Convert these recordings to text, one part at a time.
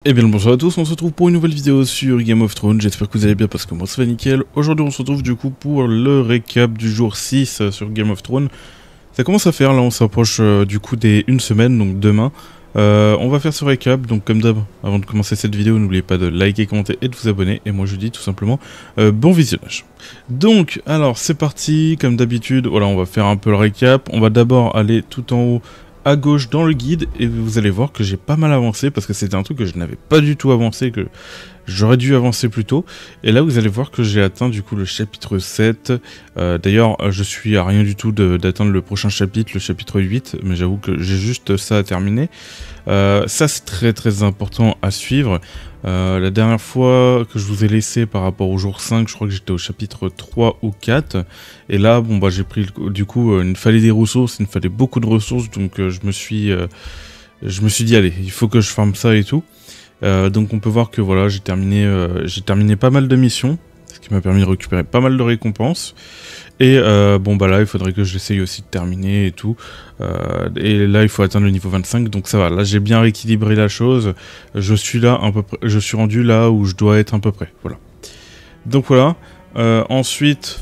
Et bien le bonjour à tous, on se retrouve pour une nouvelle vidéo sur Game of Thrones, j'espère que vous allez bien parce que moi ça va nickel. Aujourd'hui on se retrouve du coup pour le récap du jour 6 sur Game of Thrones. Ça commence à faire, là on s'approche du coup des 1 semaine, donc demain. On va faire ce récap, donc comme d'hab, avant de commencer cette vidéo, n'oubliez pas de liker, commenter et de vous abonner. Et moi je dis tout simplement bon visionnage. Donc, alors c'est parti, comme d'habitude, voilà on va faire un peu le récap. On va d'abord aller tout en haut à gauche dans le guide et vous allez voir que j'ai pas mal avancé parce que c'était un truc que je n'avais pas du tout avancé, que j'aurais dû avancer plus tôt. Et là vous allez voir que j'ai atteint du coup le chapitre 7. D'ailleurs je suis à rien du tout d'atteindre le prochain chapitre, le chapitre 8, mais j'avoue que j'ai juste ça à terminer. Ça c'est très important à suivre. La dernière fois que je vous ai laissé par rapport au jour 5, je crois que j'étais au chapitre 3 ou 4. Et là, bon bah j'ai pris du coup, il me fallait des ressources, il me fallait beaucoup de ressources, donc je me suis dit allez, il faut que je farme ça et tout. Donc on peut voir que voilà, j'ai terminé pas mal de missions, ce qui m'a permis de récupérer pas mal de récompenses. Et bon bah là il faudrait que j'essaye aussi de terminer et tout. Et là il faut atteindre le niveau 25, donc ça va, là j'ai bien rééquilibré la chose. Je suis là à peu près, je suis rendu là où je dois être à peu près, voilà. Donc voilà, ensuite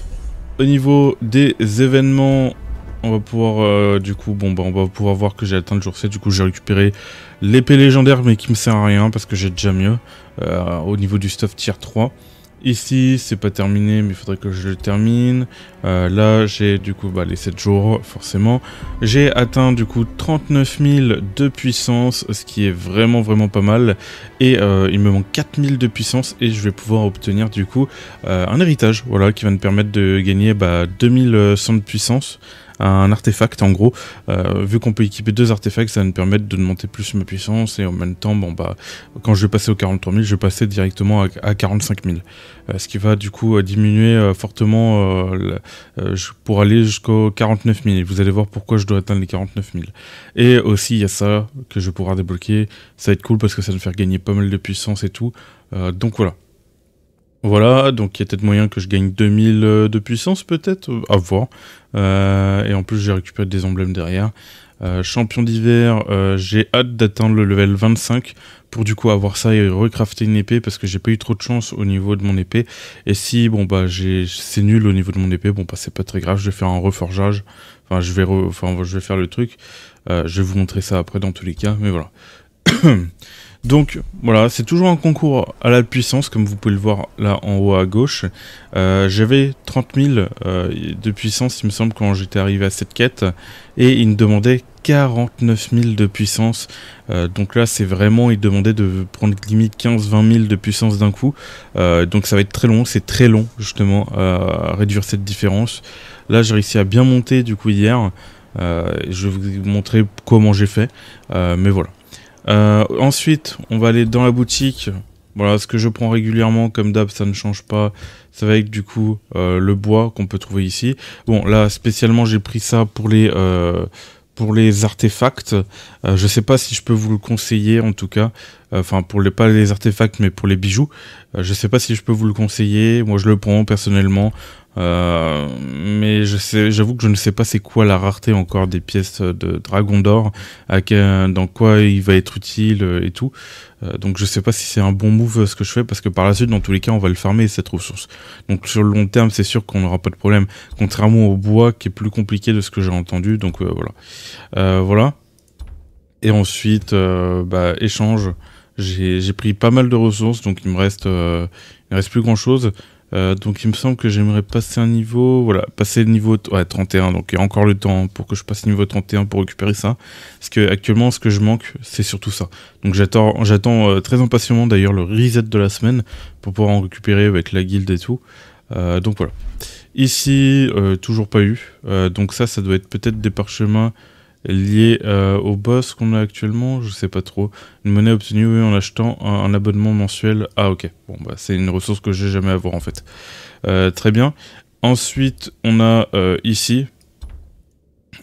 au niveau des événements, on va pouvoir du coup, bon bah on va pouvoir voir que j'ai atteint le jour 7, du coup j'ai récupéré l'épée légendaire mais qui me sert à rien parce que j'ai déjà mieux au niveau du stuff tier 3. Ici, c'est pas terminé, mais il faudrait que je le termine. Là, j'ai du coup les 7 jours, forcément. J'ai atteint du coup 39 000 de puissance, ce qui est vraiment pas mal. Et il me manque 4 000 de puissance et je vais pouvoir obtenir du coup un héritage, voilà, qui va me permettre de gagner 2100 de puissance. Un artefact en gros, vu qu'on peut équiper 2 artefacts, ça va me permettre de monter plus ma puissance et en même temps, bon bah, quand je vais passer aux 43 000, je vais passer directement à 45 000. Ce qui va du coup diminuer fortement pour aller jusqu'aux 49 000. Et vous allez voir pourquoi je dois atteindre les 49 000. Et aussi, il y a ça que je vais pouvoir débloquer. Ça va être cool parce que ça va me faire gagner pas mal de puissance et tout. Donc voilà. Voilà, donc il y a peut-être moyen que je gagne 2000 de puissance peut-être, à voir. Et en plus j'ai récupéré des emblèmes derrière. Champion d'hiver, j'ai hâte d'atteindre le level 25 pour du coup avoir ça et recrafter une épée parce que j'ai pas eu trop de chance au niveau de mon épée. Et si bon bah c'est nul au niveau de mon épée, bon bah c'est pas très grave, je vais faire un reforgeage. Enfin je vais faire le truc. Je vais vous montrer ça après dans tous les cas, mais voilà. Donc voilà, c'est toujours un concours à la puissance, comme vous pouvez le voir là en haut à gauche. J'avais 30 000 de puissance, il me semble, quand j'étais arrivé à cette quête, et il me demandait 49 000 de puissance. Donc là, c'est vraiment, il demandait de prendre limite 15-20 000 de puissance d'un coup. Donc ça va être très long, c'est très long justement à réduire cette différence. Là, j'ai réussi à bien monter du coup hier. Je vais vous montrer comment j'ai fait, mais voilà. Ensuite, on va aller dans la boutique. Voilà, ce que je prends régulièrement, comme d'hab, ça ne change pas. Ça va être du coup le bois qu'on peut trouver ici. Bon, là, spécialement, j'ai pris ça pour les artefacts. Je sais pas si je peux vous le conseiller, en tout cas. Enfin, pas les artefacts, mais pour les bijoux. Je sais pas si je peux vous le conseiller. Moi, je le prends personnellement. Mais j'avoue que je ne sais pas c'est quoi la rareté encore des pièces de dragon d'or, dans quoi il va être utile et tout. Donc je sais pas si c'est un bon move ce que je fais, parce que par la suite dans tous les cas on va le farmer cette ressource. Donc sur le long terme c'est sûr qu'on n'aura pas de problème, contrairement au bois qui est plus compliqué de ce que j'ai entendu. Donc voilà. Voilà. Et ensuite échange. J'ai pris pas mal de ressources, donc il me reste plus grand chose. Donc il me semble que j'aimerais passer un niveau, voilà, passer le niveau 31, donc il y a encore le temps pour que je passe le niveau 31 pour récupérer ça, parce que actuellement ce que je manque c'est surtout ça. Donc j'attends très impatiemment d'ailleurs le reset de la semaine pour pouvoir en récupérer avec la guilde et tout. Donc voilà. Ici toujours pas eu, donc ça doit être peut-être des parchemins lié au boss qu'on a actuellement, je sais pas trop. Une monnaie obtenue en achetant un abonnement mensuel. Ah ok, bon bah c'est une ressource que j'ai jamais à voir en fait. Très bien. Ensuite on a ici.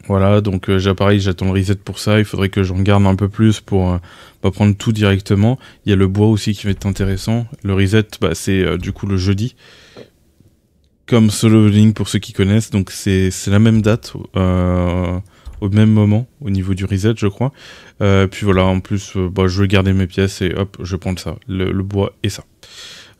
Voilà, donc pareil, j'attends le reset pour ça. Il faudrait que j'en garde un peu plus pour pas prendre tout directement. Il y a le bois aussi qui va être intéressant. Le reset, c'est du coup le jeudi. Comme Solo Leveling pour ceux qui connaissent, donc c'est la même date. au même moment au niveau du reset, je crois. Puis voilà, en plus, je vais garder mes pièces et hop, je vais prendre ça, le bois et ça.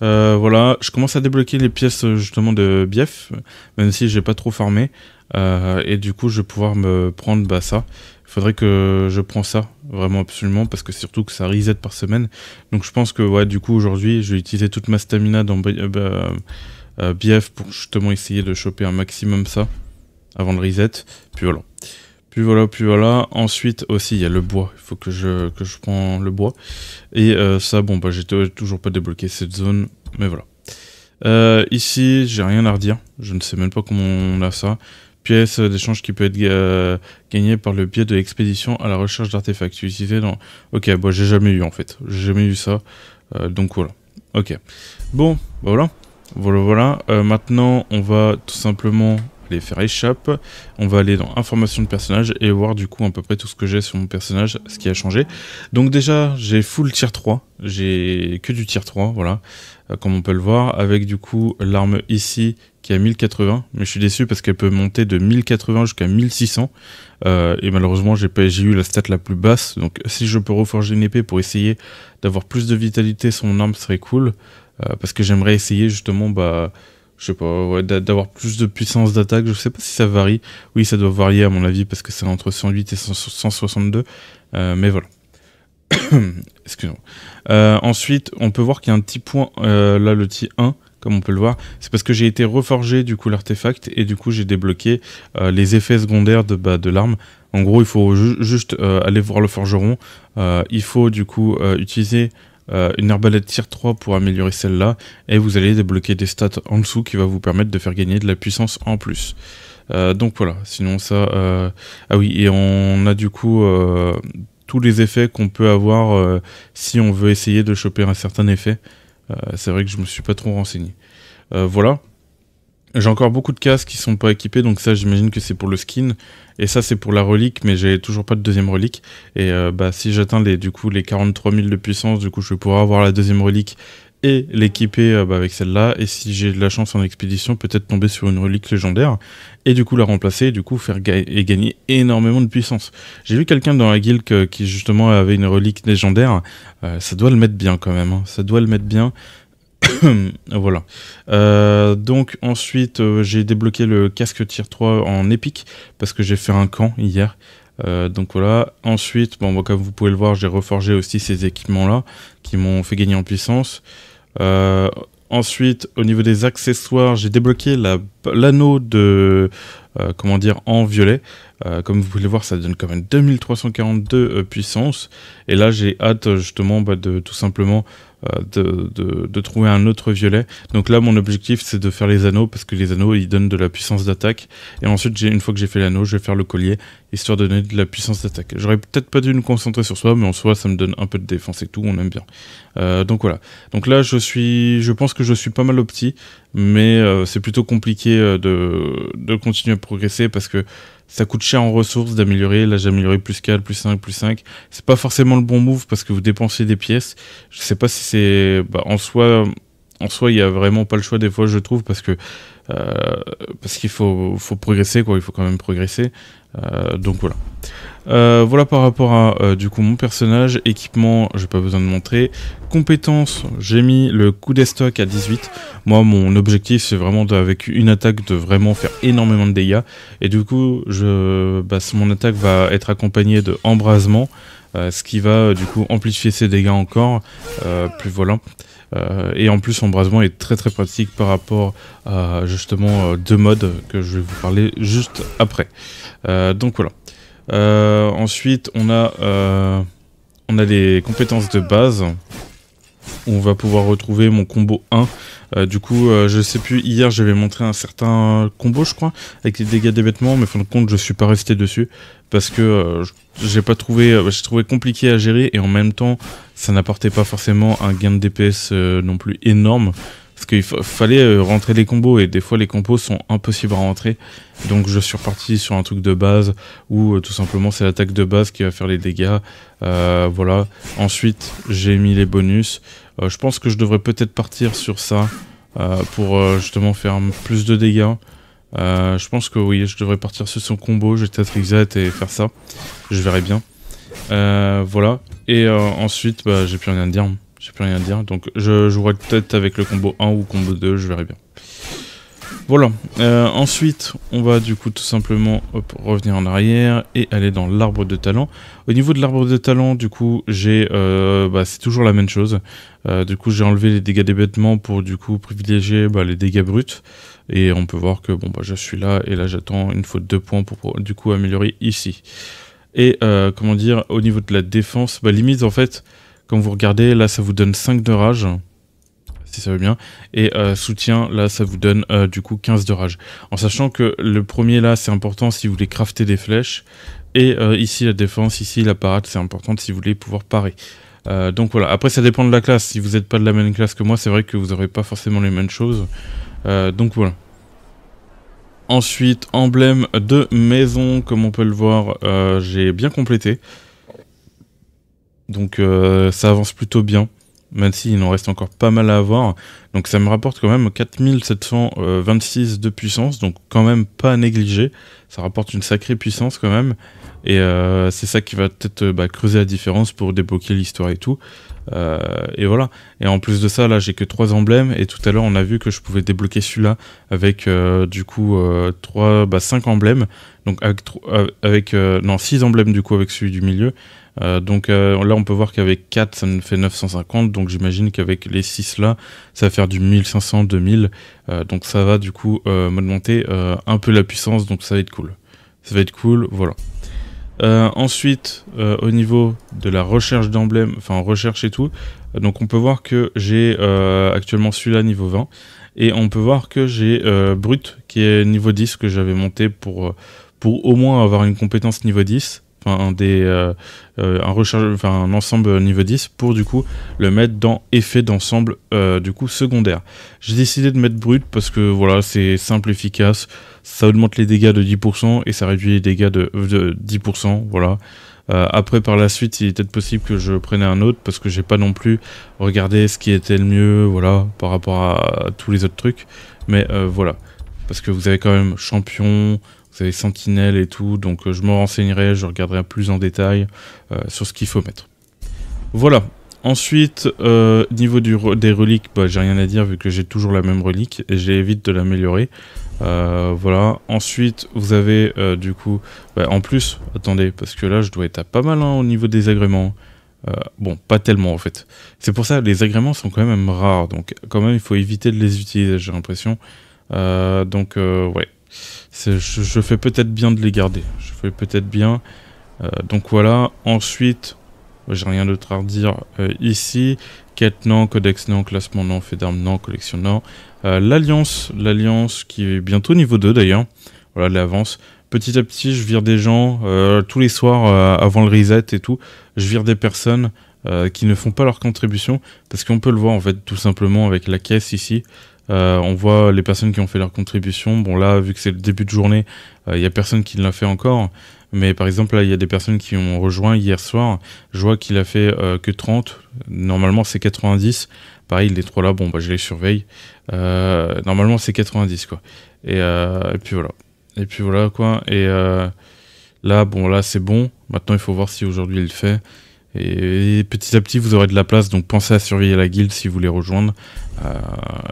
Voilà, je commence à débloquer les pièces justement de Bief, même si j'ai pas trop farmé. Et du coup, je vais pouvoir me prendre ça. Il faudrait que je prends ça, vraiment absolument, parce que surtout que ça reset par semaine. Donc je pense que ouais, du coup, aujourd'hui, je vais utiliser toute ma stamina dans Bief pour justement essayer de choper un maximum ça avant le reset. Puis voilà. Puis voilà. Ensuite aussi, il y a le bois. Il faut que je prends le bois. Et ça, bon, j'ai toujours pas débloqué cette zone. Mais voilà. Ici, j'ai rien à redire. Je ne sais même pas comment on a ça. Pièce d'échange qui peut être gagnée par le biais de l'expédition à la recherche d'artefacts utilisés dans... Ok, j'ai jamais eu en fait. J'ai jamais eu ça. Donc voilà. Ok. Bon, voilà. Voilà. Maintenant, on va tout simplement... aller faire échappe, on va aller dans information de personnage et voir du coup à peu près tout ce que j'ai sur mon personnage, ce qui a changé. Donc déjà j'ai full tier 3, j'ai que du tier 3, voilà, comme on peut le voir, avec du coup l'arme ici qui est à 1080, mais je suis déçu parce qu'elle peut monter de 1080 jusqu'à 1600, et malheureusement j'ai eu la stat la plus basse, donc si je peux reforger une épée pour essayer d'avoir plus de vitalité sur mon arme, ce serait cool, parce que j'aimerais essayer justement je sais pas, ouais, d'avoir plus de puissance d'attaque, je sais pas si ça varie. Oui, ça doit varier à mon avis parce que c'est entre 108 et 162, mais voilà. Excusez-moi. Ensuite, on peut voir qu'il y a un petit point, là le petit 1, comme on peut le voir, c'est parce que j'ai été reforgé du coup l'artefact et du coup j'ai débloqué les effets secondaires de l'arme. En gros, il faut juste aller voir le forgeron, il faut du coup utiliser... une arbalète tier 3 pour améliorer celle-là, et vous allez débloquer des stats en dessous qui va vous permettre de faire gagner de la puissance en plus. Donc voilà, sinon ça... Ah oui, et on a du coup tous les effets qu'on peut avoir si on veut essayer de choper un certain effet. C'est vrai que je me suis pas trop renseigné. Voilà. J'ai encore beaucoup de casques qui sont pas équipés, donc ça j'imagine que c'est pour le skin. Et ça c'est pour la relique, mais j'ai toujours pas de deuxième relique. Et si j'atteins les 43 000 de puissance, du coup je vais pouvoir avoir la deuxième relique et l'équiper avec celle-là. Et si j'ai de la chance en expédition, peut-être tomber sur une relique légendaire. Et du coup la remplacer, et du coup faire gagner énormément de puissance. J'ai vu quelqu'un dans la guilde qui justement avait une relique légendaire. Ça doit le mettre bien quand même, hein. Ça doit le mettre bien. Voilà. Donc ensuite j'ai débloqué le casque tier 3 en épique parce que j'ai fait un camp hier. Donc voilà. Ensuite, comme vous pouvez le voir, j'ai reforgé aussi ces équipements là qui m'ont fait gagner en puissance. Ensuite, au niveau des accessoires, j'ai débloqué l'anneau de en violet. Comme vous pouvez le voir, ça donne quand même 2342 puissance. Et là, j'ai hâte justement de tout simplement de trouver un autre violet. Donc là, mon objectif, c'est de faire les anneaux parce que les anneaux, ils donnent de la puissance d'attaque. Et ensuite, une fois que j'ai fait l'anneau, je vais faire le collier histoire de donner de la puissance d'attaque. J'aurais peut-être pas dû me concentrer sur soi, mais en soi, ça me donne un peu de défense et tout. On aime bien. Donc voilà. Donc là, je pense que je suis pas mal opti, mais c'est plutôt compliqué de continuer à progresser parce que ça coûte cher en ressources d'améliorer. Là, j'ai amélioré plus 4, plus 5, plus 5. C'est pas forcément le bon move parce que vous dépensez des pièces. Je sais pas si c'est... en soi, il y a vraiment pas le choix des fois, je trouve, parce qu'il faut progresser, quoi. Il faut quand même progresser. Donc voilà. Voilà par rapport à du coup mon personnage. Équipement, j'ai pas besoin de montrer. Compétences, j'ai mis le coup d'estoc à 18. Moi, mon objectif, c'est vraiment avec une attaque de vraiment faire énormément de dégâts. Et du coup, mon attaque va être accompagnée de embrasement, ce qui va du coup amplifier ses dégâts encore. Puis voilà. Et en plus, embrasement est très très pratique par rapport à justement deux modes que je vais vous parler juste après. Donc voilà. Ensuite, on a les compétences de base. On va pouvoir retrouver mon combo 1. Du coup, je sais plus, hier j'avais montré un certain combo, je crois, avec les dégâts des vêtements, mais fin de compte, je suis pas resté dessus parce que j'ai trouvé compliqué à gérer et en même temps, ça n'apportait pas forcément un gain de DPS non plus énorme. Parce qu'il fallait rentrer les combos et des fois les combos sont impossibles à rentrer. Donc je suis reparti sur un truc de base où tout simplement c'est l'attaque de base qui va faire les dégâts. Voilà. Ensuite j'ai mis les bonus. Je pense que je devrais peut-être partir sur ça pour justement faire plus de dégâts. Je pense que oui, je devrais partir sur son combo, je vais peut-être reset et faire ça. Je verrai bien. Voilà. Et ensuite, bah, j'ai plus rien à dire. J'ai plus rien à dire. Donc je jouerai peut-être avec le combo 1 ou combo 2, je verrai bien. Voilà. Ensuite, on va du coup tout simplement revenir en arrière et aller dans l'arbre de talent. Au niveau de l'arbre de talent, du coup, j'ai, c'est toujours la même chose. Du coup, j'ai enlevé les dégâts des bêtements pour du coup privilégier les dégâts bruts. Et on peut voir que bon, je suis là et là j'attends une faute de 2 points pour du coup améliorer ici. Et comment dire, au niveau de la défense, limite en fait, quand vous regardez, là ça vous donne 5 de rage. Si ça veut bien, et soutien, là ça vous donne du coup 15 de rage. En sachant que le premier là c'est important si vous voulez crafter des flèches, et ici la défense, ici la parade c'est important si vous voulez pouvoir parer. Donc voilà, après ça dépend de la classe, si vous n'êtes pas de la même classe que moi, c'est vrai que vous n'aurez pas forcément les mêmes choses. Donc voilà. Ensuite, emblème de maison, comme on peut le voir, j'ai bien complété. Donc ça avance plutôt bien. Même s'il en reste encore pas mal à avoir. Donc ça me rapporte quand même 4726 de puissance, donc quand même pas à négliger. Ça rapporte une sacrée puissance quand même. Et c'est ça qui va peut-être creuser la différence pour débloquer l'histoire et tout. Et voilà. Et en plus de ça, là j'ai que 3 emblèmes. Et tout à l'heure on a vu que je pouvais débloquer celui-là avec du coup 5 emblèmes. Donc avec 6 emblèmes du coup avec celui du milieu. Donc là on peut voir qu'avec 4 ça nous fait 950, donc j'imagine qu'avec les 6 là ça va faire du 1500, 2000, donc ça va du coup m'augmenter un peu la puissance, donc ça va être cool. Ça va être cool, voilà. Ensuite au niveau de la recherche d'emblèmes, enfin recherche et tout, donc on peut voir que j'ai actuellement celui-là niveau 20, et on peut voir que j'ai Brut qui est niveau 10 que j'avais monté pour au moins avoir une compétence niveau 10. Un ensemble niveau 10 pour du coup le mettre dans effet d'ensemble du coup secondaire. J'ai décidé de mettre brut parce que voilà, c'est simple, efficace, ça augmente les dégâts de 10% et ça réduit les dégâts de 10%, voilà. Après par la suite il est peut-être possible que je prenne un autre parce que j'ai pas non plus regardé ce qui était le mieux, voilà, par rapport à tous les autres trucs, mais voilà, parce que vous avez quand même champion, vous avez sentinelle et tout, donc je me renseignerai, je regarderai plus en détail sur ce qu'il faut mettre. Voilà. Ensuite, niveau des reliques, j'ai rien à dire vu que j'ai toujours la même relique et j'évite de l'améliorer. Voilà. Ensuite, vous avez du coup, en plus, attendez, parce que là je dois être à pas mal au niveau des agréments. Bon, pas tellement en fait. C'est pour ça, les agréments sont quand même rares, donc quand même il faut éviter de les utiliser, j'ai l'impression. Ouais. Je fais peut-être bien de les garder. Je fais peut-être bien. Donc voilà. Ensuite, j'ai rien d'autre à redire ici. Quête non, codex non, classement non, fait d'armes non, collection non. L'alliance qui est bientôt niveau 2 d'ailleurs. Voilà, l'avance. Petit à petit, je vire des gens tous les soirs avant le reset et tout. Je vire des personnes qui ne font pas leur contribution parce qu'on peut le voir en fait tout simplement avec la caisse ici. On voit les personnes qui ont fait leur contribution. Bon là, vu que c'est le début de journée, il n'y a personne qui l'a fait encore. Mais par exemple, là, il y a des personnes qui ont rejoint hier soir. Je vois qu'il a fait que 30. Normalement, c'est 90. Pareil, les 3 là, bon, je les surveille. Normalement, c'est 90, quoi. Et puis voilà. Et puis voilà, quoi. Et là, bon, là, c'est bon. Maintenant, il faut voir si aujourd'hui, il le fait. Et petit à petit, vous aurez de la place, donc pensez à surveiller la guilde si vous voulez rejoindre.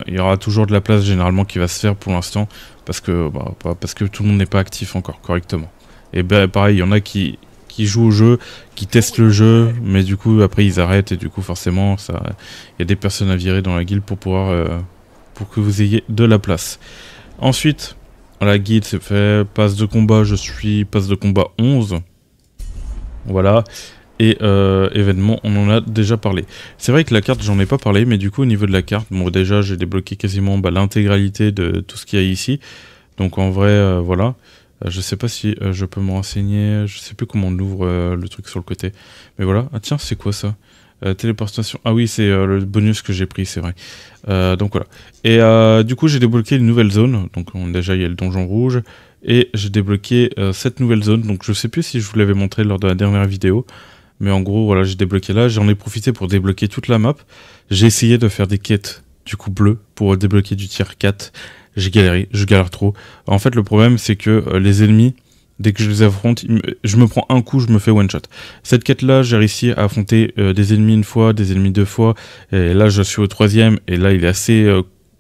Il y aura toujours de la place généralement qui va se faire pour l'instant, parce que tout le monde n'est pas actif encore correctement. Et pareil, il y en a qui jouent au jeu, qui testent le jeu, mais du coup après ils arrêtent, et du coup forcément, il y a des personnes à virer dans la guilde pour pouvoir pour que vous ayez de la place. Ensuite, la guilde c'est fait, passe de combat, je suis passe de combat 11. Voilà. Et événement, on en a déjà parlé. C'est vrai que la carte, j'en ai pas parlé, mais du coup, au niveau de la carte, bon, déjà, j'ai débloqué quasiment l'intégralité de tout ce qu'il y a ici. Donc, en vrai, voilà. Je sais pas si je peux me renseigner. Je sais plus comment on ouvre le truc sur le côté. Mais voilà. Ah, tiens, c'est quoi ça? Téléportation. Ah oui, c'est le bonus que j'ai pris, c'est vrai. Donc, voilà. Et du coup, j'ai débloqué une nouvelle zone. Donc, déjà, il y a le donjon rouge. Et j'ai débloqué cette nouvelle zone. Donc, je sais plus si je vous l'avais montré lors de la dernière vidéo. Mais en gros, voilà, j'ai débloqué là. J'en ai profité pour débloquer toute la map. J'ai essayé de faire des quêtes, du coup, bleues, pour débloquer du tier 4. j'ai galéré, je galère trop. En fait, le problème, c'est que les ennemis, dès que je les affronte, je me prends un coup, je me fais one shot. Cette quête-là, j'ai réussi à affronter des ennemis une fois, des ennemis deux fois, et là, je suis au troisième, et là, il est assez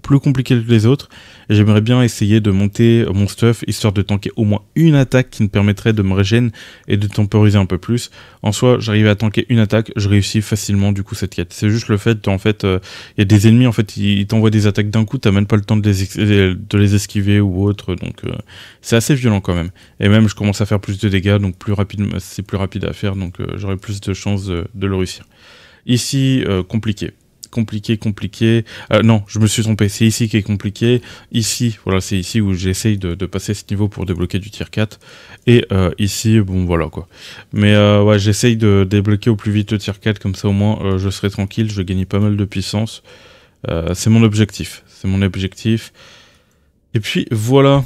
plus compliqué que les autres. Et j'aimerais bien essayer de monter mon stuff, histoire de tanker au moins une attaque qui me permettrait de me régénérer et de temporiser un peu plus. En soi, j'arrive à tanker une attaque, je réussis facilement du coup cette quête. C'est juste le fait, en fait, il y a des ennemis, en fait, ils t'envoient des attaques d'un coup, t'as même pas le temps de les esquiver ou autre, donc c'est assez violent quand même. Et même, je commence à faire plus de dégâts, donc c'est plus rapide à faire, donc j'aurai plus de chances de le réussir. Ici, compliqué. Compliqué. Non, je me suis trompé, c'est ici qui est compliqué. Ici, voilà, c'est ici où j'essaye de passer ce niveau pour débloquer du tier 4. Et ici, bon, voilà quoi. Mais ouais, j'essaye de débloquer au plus vite le tier 4, comme ça au moins je serai tranquille, je gagne pas mal de puissance. C'est mon objectif. Et puis voilà,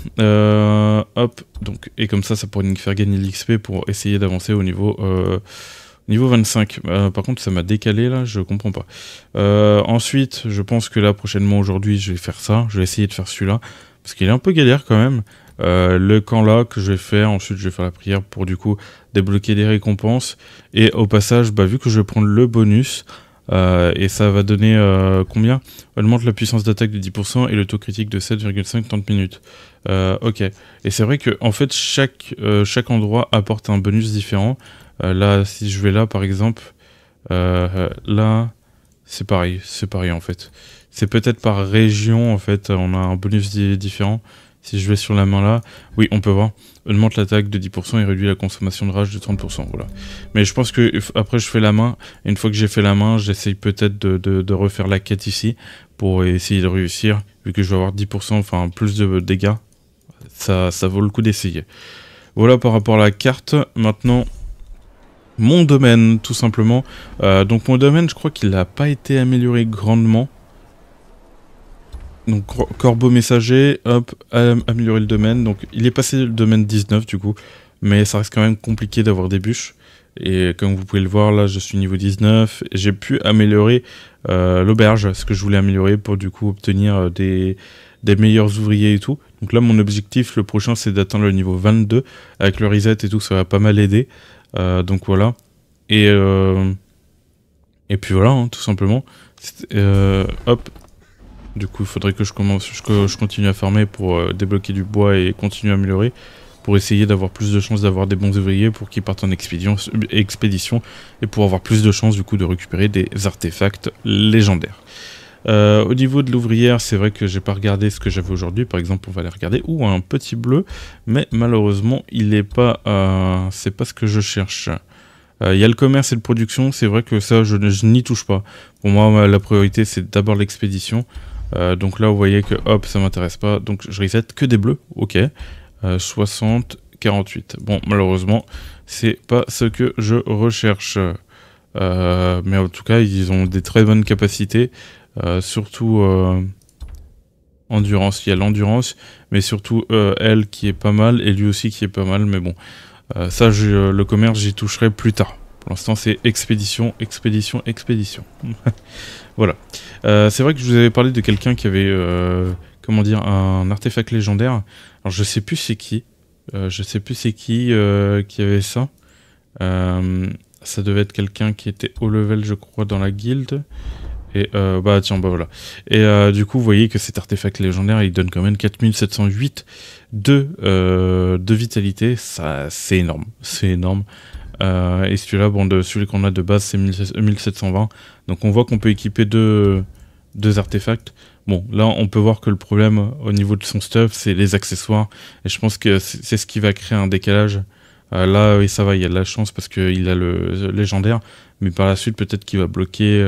hop, donc, et comme ça pourrait nous faire gagner de l'XP pour essayer d'avancer au niveau 25, par contre ça m'a décalé là, je comprends pas. Ensuite, je pense que là prochainement aujourd'hui je vais faire ça, je vais essayer de faire celui-là, parce qu'il est un peu galère quand même. Le camp là que je vais faire, ensuite je vais faire la prière pour du coup débloquer des récompenses. Et au passage, bah, vu que je vais prendre le bonus, et ça va donner combien? Augmente la puissance d'attaque de 10% et le taux critique de 7,5 30 minutes. Ok, et c'est vrai que en fait chaque endroit apporte un bonus différent. Là, si je vais là, par exemple, là, c'est pareil en fait. C'est peut-être par région, en fait, on a un bonus différent. Si je vais sur la main là, oui, on peut voir, augmente l'attaque de 10% et réduit la consommation de rage de 30%, voilà. Mais je pense que après je fais la main, et une fois que j'ai fait la main, j'essaye peut-être de refaire la quête ici, pour essayer de réussir, vu que je vais avoir 10%, enfin plus de dégâts, ça vaut le coup d'essayer. Voilà par rapport à la carte, maintenant... Mon domaine, tout simplement. Donc mon domaine, je crois qu'il n'a pas été amélioré grandement. Donc corbeau messager, hop, améliorer le domaine. Donc il est passé le domaine 19 du coup. Mais ça reste quand même compliqué d'avoir des bûches. Et comme vous pouvez le voir, là je suis niveau 19. J'ai pu améliorer l'auberge, ce que je voulais améliorer pour du coup obtenir des meilleurs ouvriers et tout. Donc là mon objectif, le prochain, c'est d'atteindre le niveau 22. Avec le reset et tout, ça va pas mal aider. Donc voilà, et puis voilà, hein, tout simplement. Hop, du coup il faudrait que je continue à farmer pour débloquer du bois et continuer à améliorer, pour essayer d'avoir plus de chances d'avoir des bons ouvriers pour qu'ils partent en expédition, et pour avoir plus de chances du coup de récupérer des artefacts légendaires. Au niveau de l'ouvrière, c'est vrai que j'ai pas regardé ce que j'avais aujourd'hui. Par exemple, on va aller regarder. Un petit bleu, mais malheureusement, il est pas. C'est pas ce que je cherche. Il y a le commerce et la production. C'est vrai que ça, je n'y touche pas. Pour moi, la priorité, c'est d'abord l'expédition. Donc là, vous voyez que hop, ça m'intéresse pas. Donc je reset que des bleus. Ok. 60, 48. Bon, malheureusement, c'est pas ce que je recherche. Mais en tout cas, ils ont des très bonnes capacités. Surtout endurance, il y a l'endurance, mais surtout elle qui est pas mal, et lui aussi qui est pas mal, mais bon, ça le commerce j'y toucherai plus tard. Pour l'instant c'est expédition. Voilà. C'est vrai que je vous avais parlé de quelqu'un qui avait, comment dire, un artefact légendaire. Alors je sais plus c'est qui, qui avait ça. Ça devait être quelqu'un qui était haut level, je crois, dans la guilde. Et bah tiens, bah voilà. Et du coup, vous voyez que cet artefact légendaire, il donne quand même 4708 de vitalité. Ça, c'est énorme. C'est énorme. Et celui-là, bon, celui qu'on a de base, c'est 1720. Donc on voit qu'on peut équiper deux artefacts. Bon, là, on peut voir que le problème au niveau de son stuff, c'est les accessoires. Et je pense que c'est ce qui va créer un décalage. Là, oui, ça va, il y a de la chance parce qu'il a le légendaire. Mais par la suite, peut-être qu'il va bloquer...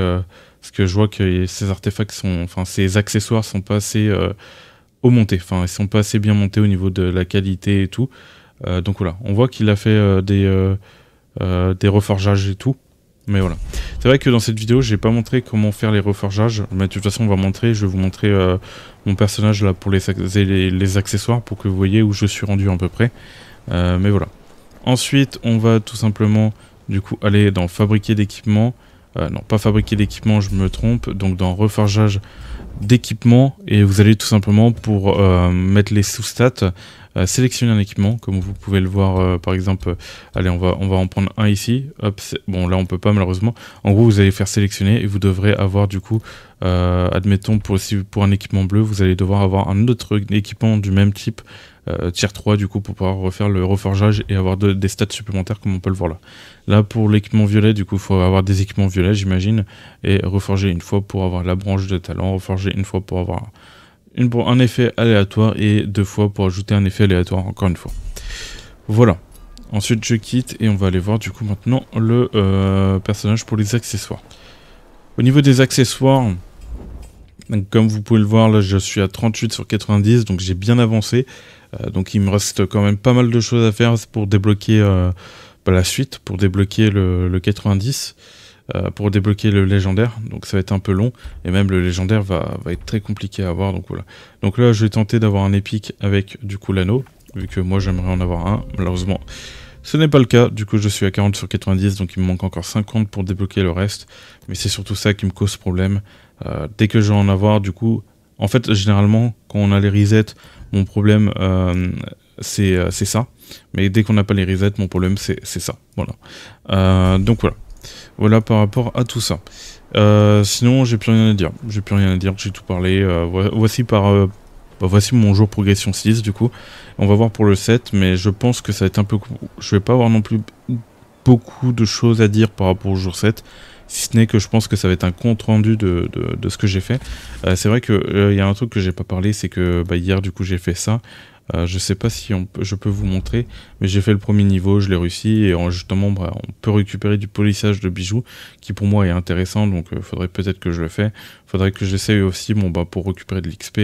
parce que je vois que ces artefacts ces accessoires sont pas assez haut montés. Enfin, ils sont pas assez bien montés au niveau de la qualité et tout. Donc voilà, on voit qu'il a fait des reforgeages et tout. Mais voilà. C'est vrai que dans cette vidéo, j'ai pas montré comment faire les reforgeages. Mais de toute façon, je vais vous montrer mon personnage là pour les accessoires pour que vous voyez où je suis rendu à peu près. Mais voilà. Ensuite, on va tout simplement du coup aller dans fabriquer d'équipements. non, pas fabriquer d'équipement, je me trompe, donc dans reforgeage d'équipement, et vous allez tout simplement pour mettre les sous-stats, sélectionner un équipement, comme vous pouvez le voir par exemple, allez on va en prendre un ici, hop, bon là on peut pas malheureusement, en gros vous allez faire sélectionner et vous devrez avoir du coup, admettons pour un équipement bleu, vous allez devoir avoir un autre équipement du même type, tier 3 du coup pour pouvoir refaire le reforgeage et avoir des stats supplémentaires comme on peut le voir là. Là pour l'équipement violet du coup il faut avoir des équipements violets j'imagine, et reforger une fois pour avoir la branche de talent, reforger une fois pour avoir un effet aléatoire et 2 fois pour ajouter un effet aléatoire encore une fois. Voilà. Ensuite je quitte et on va aller voir du coup maintenant le personnage pour les accessoires. Au niveau des accessoires, donc, comme vous pouvez le voir là je suis à 38 sur 90 donc j'ai bien avancé. Donc il me reste quand même pas mal de choses à faire pour débloquer la suite, pour débloquer le 90. Pour débloquer le légendaire, donc ça va être un peu long, et même le légendaire va être très compliqué à avoir, donc voilà. Donc là je vais tenter d'avoir un épique avec du coup l'anneau, vu que moi j'aimerais en avoir un, malheureusement ce n'est pas le cas, du coup je suis à 40 sur 90, donc il me manque encore 50 pour débloquer le reste, mais c'est surtout ça qui me cause problème. Dès que je vais en avoir, du coup, en fait généralement quand on a les resets, mon problème c'est ça, mais dès qu'on n'a pas les resets, mon problème c'est ça, voilà. Donc voilà. Voilà par rapport à tout ça. Sinon, j'ai plus rien à dire. J'ai tout parlé. Voici mon jour progression 6 du coup. On va voir pour le 7, mais je pense que ça va être un peu... Je vais pas avoir non plus beaucoup de choses à dire par rapport au jour 7. Si ce n'est que je pense que ça va être un compte rendu de ce que j'ai fait. C'est vrai que y a un truc que j'ai pas parlé, c'est que hier du coup j'ai fait ça. Je sais pas si je peux vous montrer, mais j'ai fait le premier niveau, je l'ai réussi, et justement on peut récupérer du polissage de bijoux, qui pour moi est intéressant, donc faudrait peut-être que je le fais. Faudrait que j'essaye aussi pour récupérer de l'XP.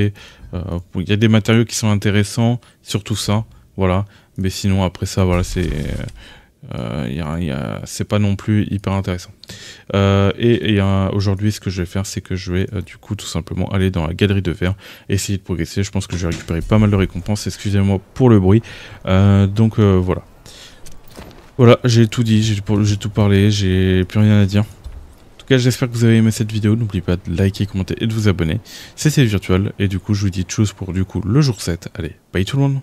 Il y a des matériaux qui sont intéressants, surtout ça, voilà. Mais sinon après ça, voilà, c'est pas non plus hyper intéressant. Aujourd'hui, ce que je vais faire, c'est que je vais du coup tout simplement aller dans la galerie de verre, essayer de progresser. Je pense que je vais récupérer pas mal de récompenses, excusez-moi pour le bruit. Voilà. Voilà, j'ai tout dit, j'ai tout parlé, j'ai plus rien à dire. En tout cas, j'espère que vous avez aimé cette vidéo. N'oubliez pas de liker, commenter et de vous abonner. C'était Virtual, et du coup, je vous dis tchuss pour du coup le jour 7. Allez, bye tout le monde.